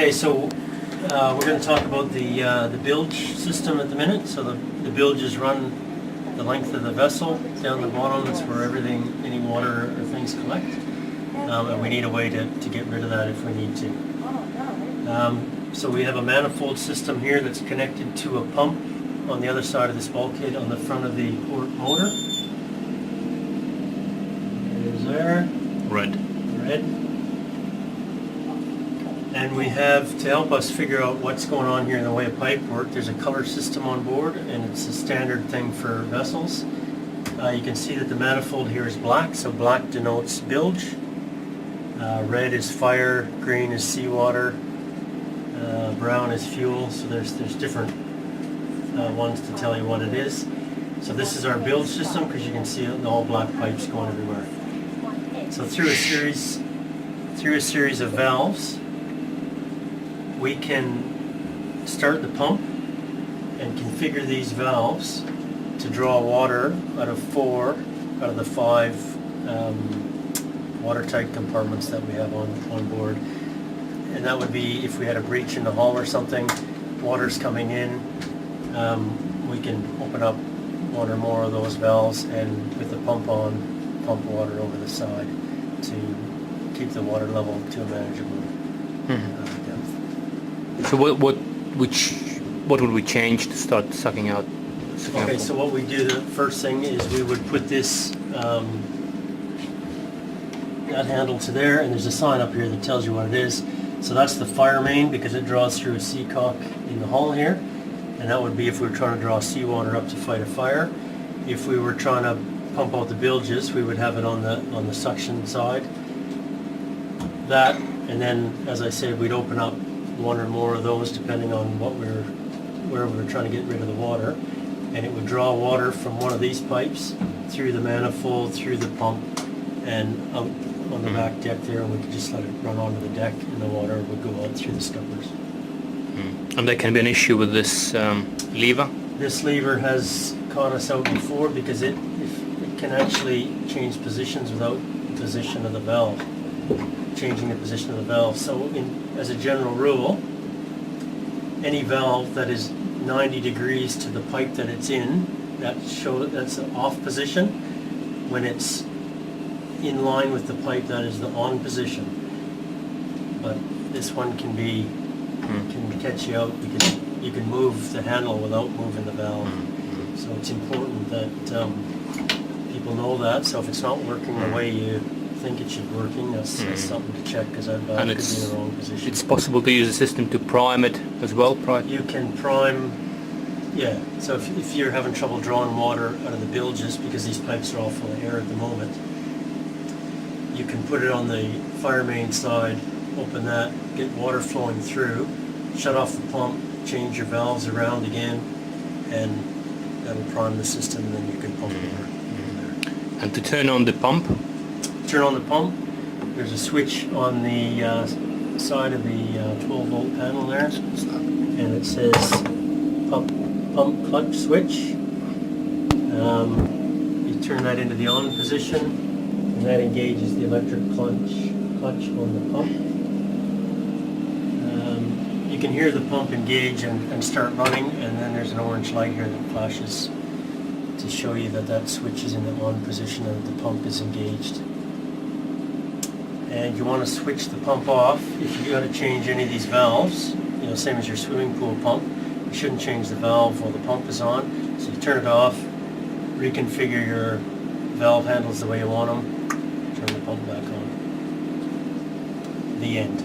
Okay, so we're going to talk about the bilge system at the minute. So the bilges run the length of the vessel down the bottom. That's where everything, any water or things collect. And we need a way to get rid of that if we need to. So we have a manifold system here that's connected to a pump on the other side of this bulkhead on the front of the port motor. There's there. Red. And we have, to help us figure out what's going on here in the way of pipe work, there's a color system on board, and it's a standard thing for vessels. You can see that the manifold here is black, so black denotes bilge. Red is fire, green is seawater, brown is fuel, so there's different ones to tell you what it is. So this is our bilge system, because you can see all black pipes going everywhere. So through a series of valves, we can start the pump and configure these valves to draw water out of the 5 watertight compartments that we have on board. And that would be if we had a breach in the hull or something, water's coming in, we can open up 1 or more of those valves and with the pump on, pump water over the side to keep the water level to a manageable depth. So what would we change to start sucking out? Okay, so what we do, the first thing is we would put this that handle to there, and there's a sign up here that tells you what it is. So that's the fire main, because it draws through a seacock in the hull here, and that would be if we were trying to draw seawater up to fight a fire. If we were trying to pump out the bilges, we would have it on the suction side. That, and then as I said, we'd open up 1 or more of those depending on where we were trying to get rid of the water, and it would draw water from one of these pipes through the manifold, through the pump, and out on the back deck there, and we could just let it run onto the deck, and the water would go out through the scuppers. And there can be an issue with this lever? This lever has caught us out before because it can actually change positions without the position of the valve, changing the position of the valve. So as a general rule, any valve that is 90 degrees to the pipe that it's in, that's the off position. When it's in line with the pipe, that is the on position. But this one can catch you out because you can move the handle without moving the valve. So it's important that people know that. So if it's not working the way you think it should be working, that's something to check, because that valve could be in the wrong position. It's possible to use a system to prime it as well, right? You can prime, yeah. So if you're having trouble drawing water out of the bilges because these pipes are all full of air at the moment, you can put it on the fire main side, open that, get water flowing through, shut off the pump, change your valves around again, and that'll prime the system, and then you can pump water there. And to turn on the pump? Turn on the pump, there's a switch on the side of the 12-volt panel there, and it says pump clutch switch. You turn that into the on position, and that engages the electric clutch on the pump. You can hear the pump engage and start running, and then there's an orange light here that flashes to show you that switch is in the on position and the pump is engaged. And you want to switch the pump off if you got to change any of these valves, same as your swimming pool pump. You shouldn't change the valve while the pump is on. So you turn it off, reconfigure your valve handles the way you want them, turn the pump back on. The end.